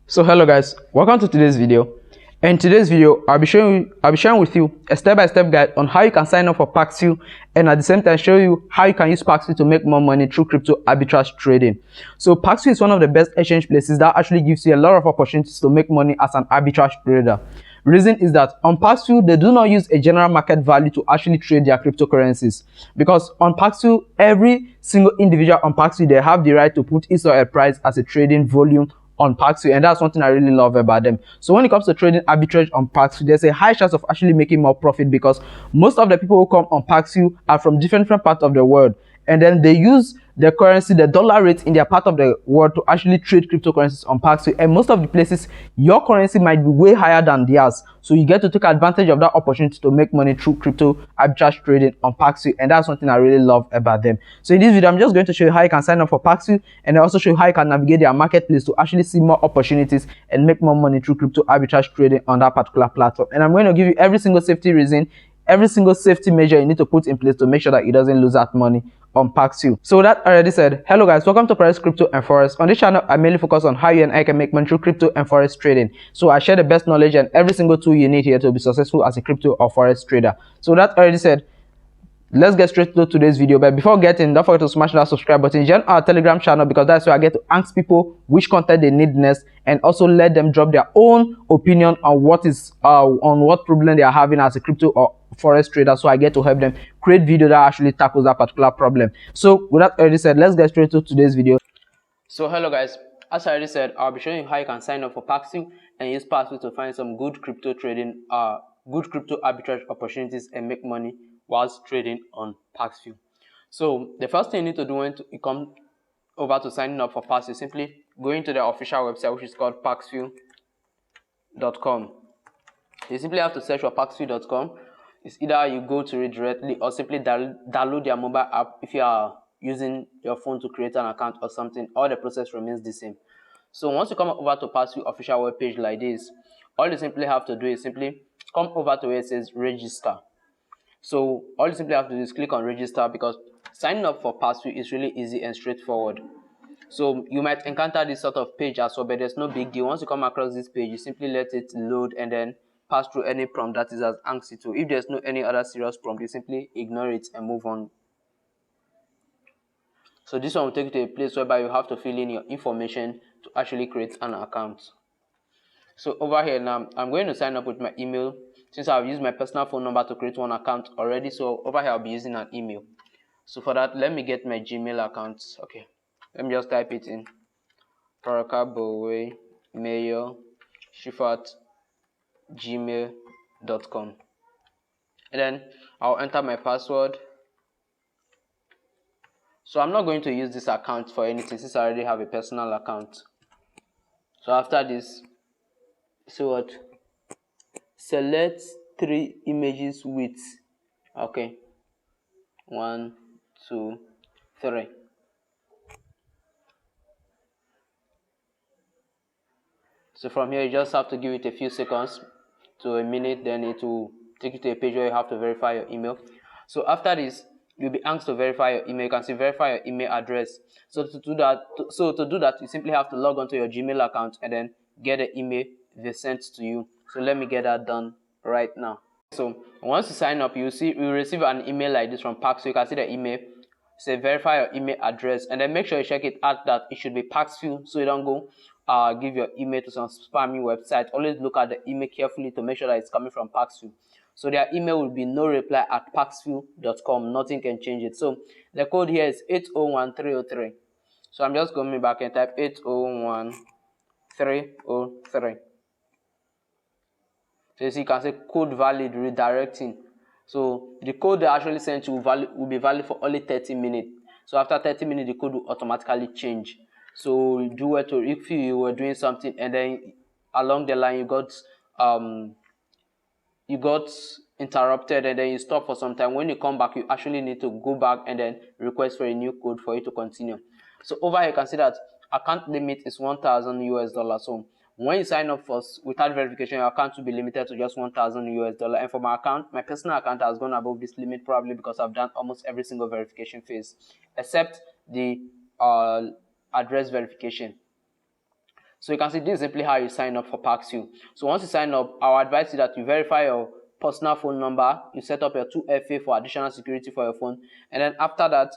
So hello guys, welcome to today's video. In today's video, I'll be sharing with you a step-by-step guide on how you can sign up for Paxful, and at the same time show you how you can use Paxful to make more money through crypto arbitrage trading. So Paxful is one of the best exchange places that actually gives you a lot of opportunities to make money as an arbitrage trader. Reason is that on Paxful, they do not use a general market value to actually trade their cryptocurrencies, because on Paxful, every single individual on Paxful, they have the right to put his or her price as a trading volume on Paxful, and that's something I really love about them. So when it comes to trading arbitrage on Paxful, there's a high chance of actually making more profit, because most of the people who come on Paxful are from different parts of the world, and then they use the currency, the dollar rate in their part of the world to actually trade cryptocurrencies on Paxful. And most of the places, your currency might be way higher than theirs, so you get to take advantage of that opportunity to make money through crypto arbitrage trading on Paxful, and that's something I really love about them. So in this video, I'm just going to show you how you can sign up for Paxful, and I also show you how you can navigate their marketplace to actually see more opportunities and make more money through crypto arbitrage trading on that particular platform. And I'm going to give you every single safety reason, every single safety measure you need to put in place to make sure that it doesn't lose that money on Paxful. So with that already said, hello guys, welcome to Paris Crypto and Forex. On this channel, I mainly focus on how you and I can make money through crypto and forex trading. So I share the best knowledge and every single tool you need here to be successful as a crypto or forex trader. So with that already said, let's get straight to today's video. But before getting, don't forget to smash that subscribe button, join our Telegram channel, because that's where I get to ask people which content they need next, and also let them drop their own opinion on what problem they are having as a crypto or forex trader, so I get to help them create video that actually tackles that particular problem. So with that already said, let's get straight to today's video. So hello guys, as I already said, I'll be showing you how you can sign up for Paxful and use Paxful to find some good crypto trading, good crypto arbitrage opportunities and make money whilst trading on Paxful. So the first thing you need to do when you come over to signing up for Paxful, simply go into the official website, which is called Paxful.com. You simply have to search for Paxful.com. It's either you go to it directly or simply download their mobile app if you are using your phone to create an account or something. All the process remains the same. So once you come over to Paxful official webpage like this, all you simply have to do is simply come over to where it says register. So all you simply have to do is click on register, because signing up for Paxful is really easy and straightforward. So you might encounter this sort of page as well, but there's no big deal. Once you come across this page, you simply let it load and then pass through any prompt that is as asked you to. If there's no any other serious prompt, you simply ignore it and move on. So this one will take you to a place whereby you have to fill in your information to actually create an account. So over here now, I'm going to sign up with my email, since I've used my personal phone number to create one account already. So over here, I'll be using an email. So for that, let me get my Gmail account. Okay, let me just type it in. Parakabowe mail gmail.com, and then I'll enter my password. So I'm not going to use this account for anything, since I already have a personal account. So after this, so what, select 3 images with, okay, 1 2 3. So from here, you just have to give it a few seconds to a minute, then it will take you to a page where you have to verify your email. So after this, you'll be asked to verify your email. You can see verify your email address. So to do that, you simply have to log onto your Gmail account and then get an email they sent to you. So let me get that done right now. So once you sign up, you receive an email like this from Paxful. You can see the email. Say verify your email address, and then make sure you check it out that it should be Paxful, so you don't go give your email to some spammy website. Always look at the email carefully to make sure that it's coming from Paxful. So their email will be no reply at paxful.com. Nothing can change it. So the code here is 801303. So I'm just going back and type 801303. So you see, you can say code valid redirecting. So the code they actually sent you will be valid for only 30 minutes. So after 30 minutes, the code will automatically change. So if you were doing something and then along the line you got interrupted and then you stop for some time, when you come back, you actually need to go back and then request for a new code for you to continue. So over here, you can see that account limit is $1,000. So when you sign up first without verification, your account will be limited to just $1,000. And for my account, my personal account has gone above this limit, probably because I've done almost every single verification phase except the address verification. So you can see this is simply how you sign up for Paxful. So once you sign up, I'll advise you that you verify your personal phone number, you set up your 2FA for additional security for your phone, and then after that,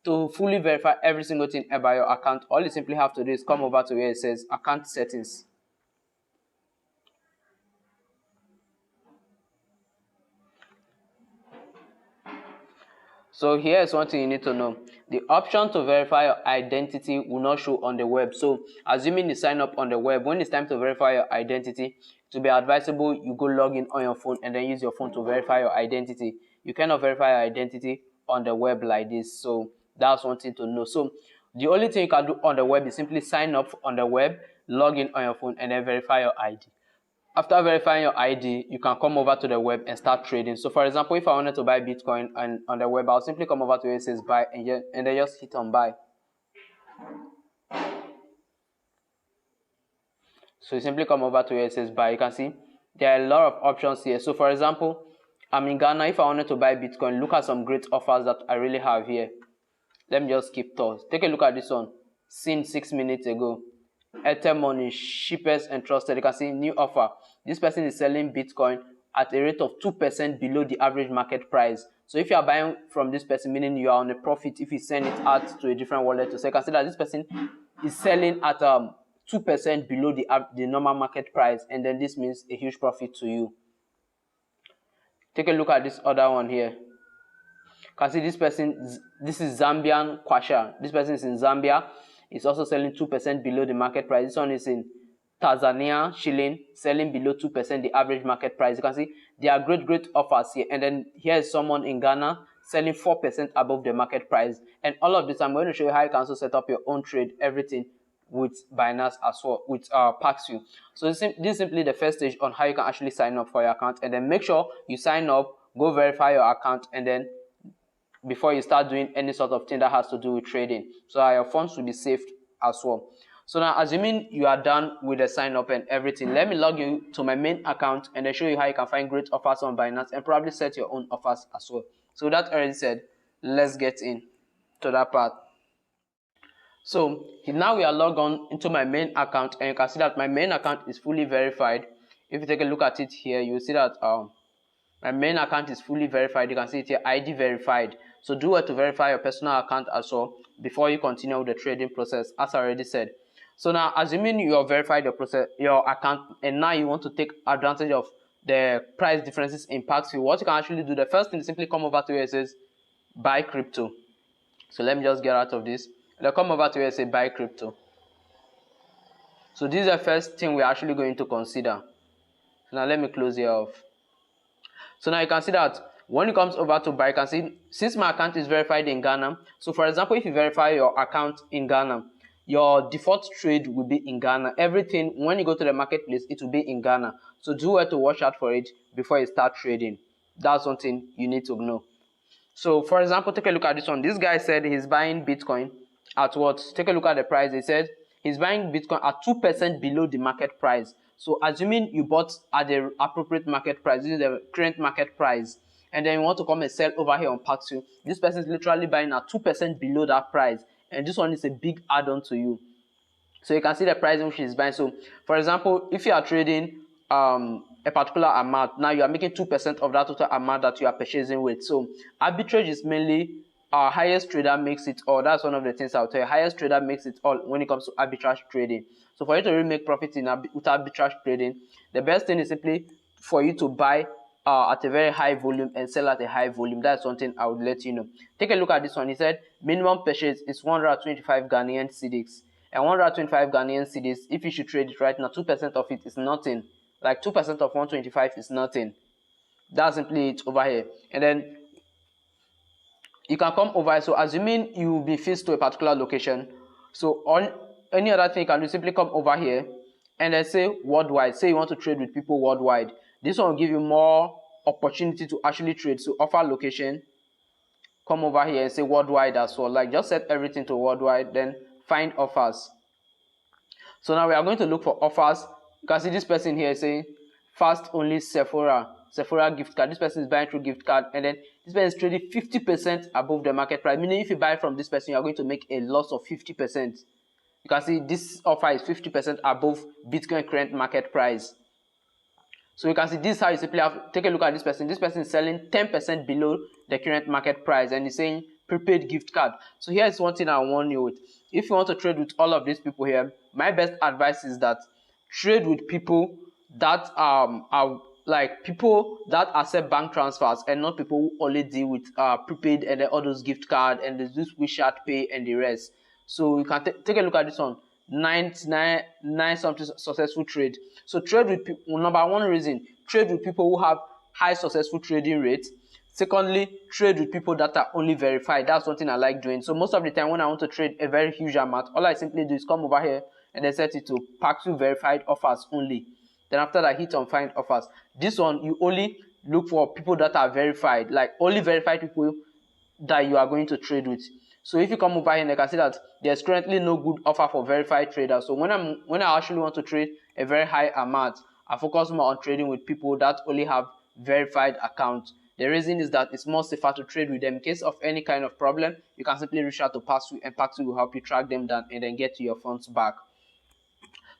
to fully verify every single thing about your account, all you simply have to do is come over to where it says account settings. So here is one thing you need to know. The option to verify your identity will not show on the web. So assuming you sign up on the web, when it's time to verify your identity, to be advisable, you go log in on your phone and then use your phone to verify your identity. You cannot verify your identity on the web like this. So that's one thing to know. So the only thing you can do on the web is simply sign up on the web, log in on your phone, and then verify your ID. After verifying your ID, you can come over to the web and start trading. So for example, if I wanted to buy Bitcoin on the web, I'll simply come over to where it says buy and then just hit on buy. So you simply come over to where it says buy. You can see there are a lot of options here. So for example, I'm in Ghana. If I wanted to buy Bitcoin, look at some great offers that I really have here. Let me just skip thoughts. Take a look at this one. Seen 6 minutes ago. Ether money, cheapest and trusted. You can see new offer. This person is selling Bitcoin at a rate of 2% below the average market price. So if you are buying from this person, meaning you are on a profit if you send it out to a different wallet. So you can see that this person is selling at 2% below the normal market price, and then this means a huge profit to you. Take a look at this other one here. You can see this person, this is Zambian Kwasha. This person is in Zambia. It's also selling 2% below the market price. This one is in Tanzania shilling, selling below 2% the average market price. You can see there are great offers here. And then here is someone in Ghana selling 4% above the market price. And all of this, I'm going to show you how you can also set up your own trade, everything with Binance as well, with Paxful. So this is simply the first stage on how you can actually sign up for your account. And then make sure you sign up, go verify your account, and then before you start doing any sort of thing that has to do with trading, so that your funds will be saved as well. So now, assuming you are done with the sign up and everything, let me log you to my main account and then show you how you can find great offers on Binance and probably set your own offers as well. So that already said, let's get in to that part. So now we are logged on into my main account, and you can see that my main account is fully verified. If you take a look at it here, you'll see that my main account is fully verified. You can see it here, ID verified. So do well to verify your personal account as well before you continue with the trading process, as I already said. So now, assuming you have verified your account, and now you want to take advantage of the price differences in Paxful, what you can actually do, the first thing is simply come over to where it says buy crypto. So let me just get out of this. And then come over to where it says buy crypto. So this is the first thing we're actually going to consider. So now let me close here off. So now you can see that when it comes over to buy, you can see since my account is verified in Ghana. So for example, if you verify your account in Ghana, your default trade will be in Ghana. Everything, when you go to the marketplace, it will be in Ghana. So do well to watch out for it before you start trading. That's something you need to know. So for example, take a look at this one. This guy said he's buying Bitcoin at what? Take a look at the price. He said he's buying Bitcoin at 2% below the market price. So assuming you bought at the appropriate market price, this is the current market price, and then you want to come and sell over here on Paxful, this person is literally buying at 2% below that price, and this one is a big add-on to you. So you can see the price in which he's buying. So for example, if you are trading a particular amount, now you are making 2% of that total amount that you are purchasing with. So arbitrage is mainly our highest trader makes it all. That's one of the things I'll tell you. Highest trader makes it all when it comes to arbitrage trading. So for you to really make profit with arbitrage trading, the best thing is simply for you to buy at a very high volume and sell at a high volume. That's something I would let you know. Take a look at this one. He said minimum purchase is 125 Ghanaian cedis. And 125 Ghanaian cedis, if you should trade it right now, 2% of it is nothing. Like 2% of 125 is nothing. That's simply it over here. And then you can come over. So assuming you will be fixed to a particular location, so on any other thing you can do, simply come over here and then say worldwide. Say you want to trade with people worldwide. This one will give you more opportunity to actually trade. So offer location, come over here and say worldwide as well. Like just set everything to worldwide, then find offers. So now we are going to look for offers. You can see this person here saying fast only Sephora gift card. This person is buying through gift card, and then this person is trading 50% above the market price. Meaning if you buy from this person, you are going to make a loss of 50%. You can see this offer is 50% above Bitcoin current market price. So you can see this is how you simply have take a look at this person. This person is selling 10% below the current market price and he's saying prepaid gift card. So here is one thing I warn you with. If you want to trade with all of these people here, my best advice is that trade with people that are like people that accept bank transfers and not people who only deal with prepaid and then all those gift card and there's this WeChat Pay and the rest. So you can take a look at this one. 99 something successful trade. So trade with people. Number one reason, trade with people who have high successful trading rates. Secondly, trade with people that are only verified. That's something I like doing. So most of the time when I want to trade a very huge amount, all I simply do is come over here and then set it to Paxful verified offers only. Then after that, hit on find offers. This one, you only look for people that are verified, like only verified people that you are going to trade with. So if you come over here, you can see that there's currently no good offer for verified traders. So when I actually want to trade a very high amount, I focus more on trading with people that only have verified accounts. The reason is that it's more safer to trade with them. In case of any kind of problem, you can simply reach out to Paxful and Paxful will help you track them down and then get to your funds back.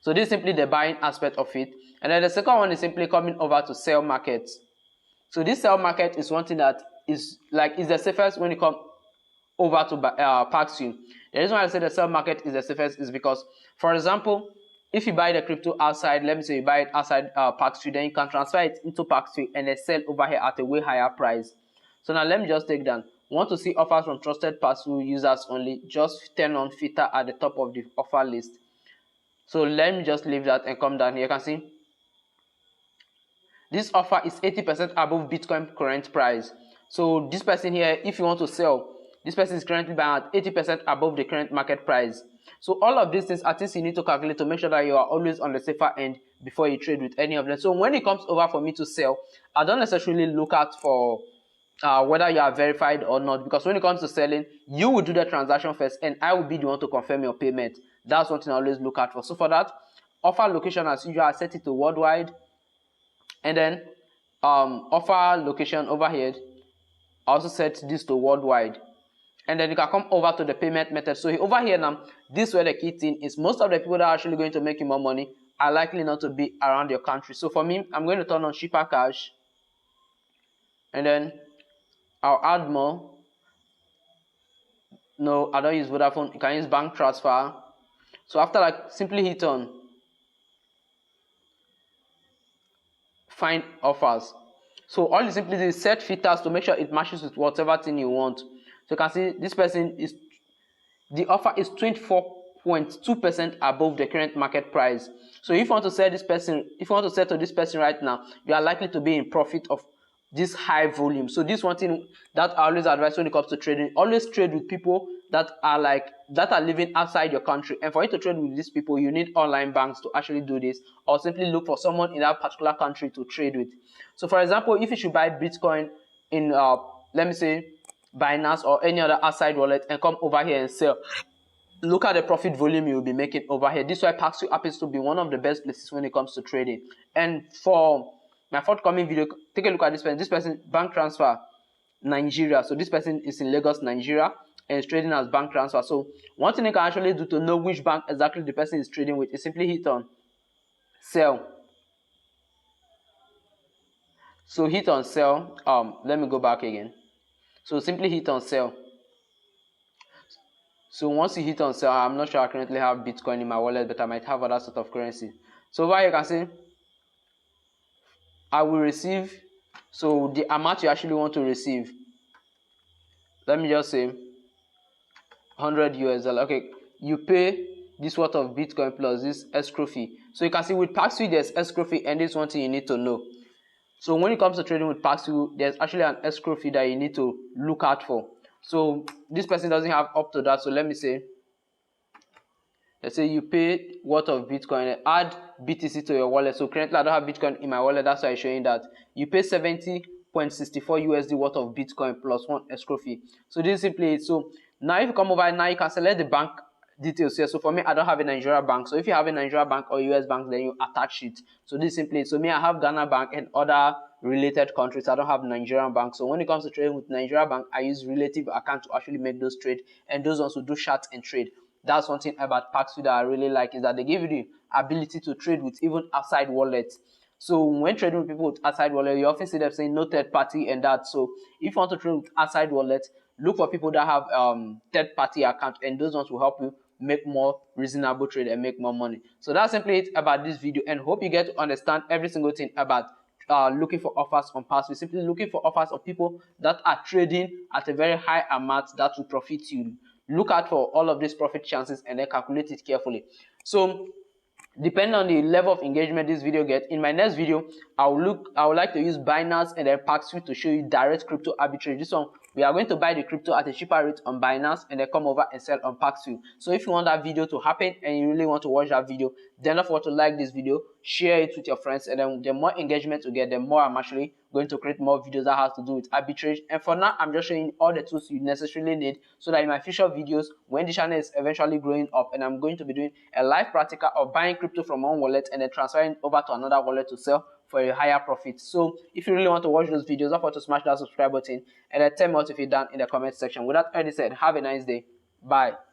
So this is simply the buying aspect of it. And then the second one is simply coming over to sell markets. So this sell market is one thing that is the safest when it comes over to Paxful. The reason why I say the sell market is the safest is because, for example, if you buy the crypto outside, let me say you buy it outside Paxful, then you can transfer it into Paxful and then sell over here at a way higher price. So now let me just take down. Want to see offers from trusted Paxful users only? Just turn on filter at the top of the offer list. So let me just leave that and come down here. You can see this offer is 80% above Bitcoin current price. So this person here, if you want to sell, this person is currently buying at 80% above the current market price. So all of these things are things you need to calculate to make sure that you are always on the safer end before you trade with any of them. So when it comes over for me to sell, I don't necessarily look out for whether you are verified or not, because when it comes to selling, you will do the transaction first and I will be the one to confirm your payment. That's something I always look out for. So for that, offer location as usual, I set it to worldwide, and then offer location over here, I also set this to worldwide. And then you can come over to the payment method. So over here now, this is where the key thing is. Most of the people that are actually going to make you more money are likely not to be around your country. So for me, I'm going to turn on cheaper cash, and then I'll add more. No, I don't use Vodafone. You can use bank transfer. So after that, simply hit on find offers. So all you simply do is set filters to make sure it matches with whatever thing you want. So you can see this person is, the offer is 24.2% above the current market price. So if you want to sell this person, if you want to sell to this person right now, you are likely to be in profit of this high volume. So this one thing that I always advise when it comes to trading, always trade with people that are living outside your country. And for you to trade with these people, you need online banks to actually do this, or simply look for someone in that particular country to trade with. So for example, if you should buy Bitcoin in let me say Binance or any other outside wallet and come over here and sell, look at the profit volume you will be making over here. This is why Paxful happens to be one of the best places when it comes to trading. And for my forthcoming video, take a look at this person. This person, bank transfer Nigeria. So this person is in Lagos, Nigeria, and is trading as bank transfer. So one thing you can actually do to know which bank exactly the person is trading with is simply hit on sell. So hit on sell. Let me go back again. So simply hit on sell. So once you hit on sell, I'm not sure I currently have Bitcoin in my wallet, but I might have other sort of currency. So over here you can see I will receive, so the amount you actually want to receive, let me just say 100 US dollar. Okay, you pay this worth of Bitcoin plus this escrow fee. So you can see with Paxful there's escrow fee, and this is one thing you need to know. So when it comes to trading with Paxful, there's actually an escrow fee that you need to look out for. So this person doesn't have up to that. So let me say, let's say you pay worth of Bitcoin and add BTC to your wallet. So currently I don't have Bitcoin in my wallet, that's why I'm showing that. You pay 70.64 USD worth of Bitcoin plus one escrow fee. So this is simply it. So now if you come over now, you can select the bank details here. So for me, I don't have a Nigeria bank. So if you have a Nigeria bank or US bank, then you attach it. So this is simply it. So me, I have Ghana bank and other related countries. I don't have Nigerian bank. So when it comes to trading with Nigeria bank, I use relative account to actually make those trades, and those ones will do chart and trade. That's one thing about Paxful that I really like, is that they give you the ability to trade with even outside wallets. So when trading with people with outside wallet, you often see them saying no third party and that. So if you want to trade with outside wallet, look for people that have third party account, and those ones will help you make more reasonable trade and make more money. So that's simply it about this video, and hope you get to understand every single thing about looking for offers on Paxful. Simply looking for offers of people that are trading at a very high amount that will profit you. Look out for all of these profit chances and then calculate it carefully. So depending on the level of engagement this video gets, in my next video I would like to use Binance and then Paxful to show you direct crypto arbitrage. This one, we are going to buy the crypto at a cheaper rate on Binance and then come over and sell on Paxful. So if you want that video to happen and you really want to watch that video, then don't forget to like this video, share it with your friends, and then the more engagement you get, the more I'm actually going to create more videos that has to do with arbitrage. And for now, I'm just showing you all the tools you necessarily need, so that in my future videos, when the channel is eventually growing up and I'm going to be doing a live practical of buying crypto from one wallet and then transferring over to another wallet to sell for a higher profit. So if you really want to watch those videos, don't forget to smash that subscribe button and then tell me what you feel down in the comment section. With that already said, have a nice day. Bye.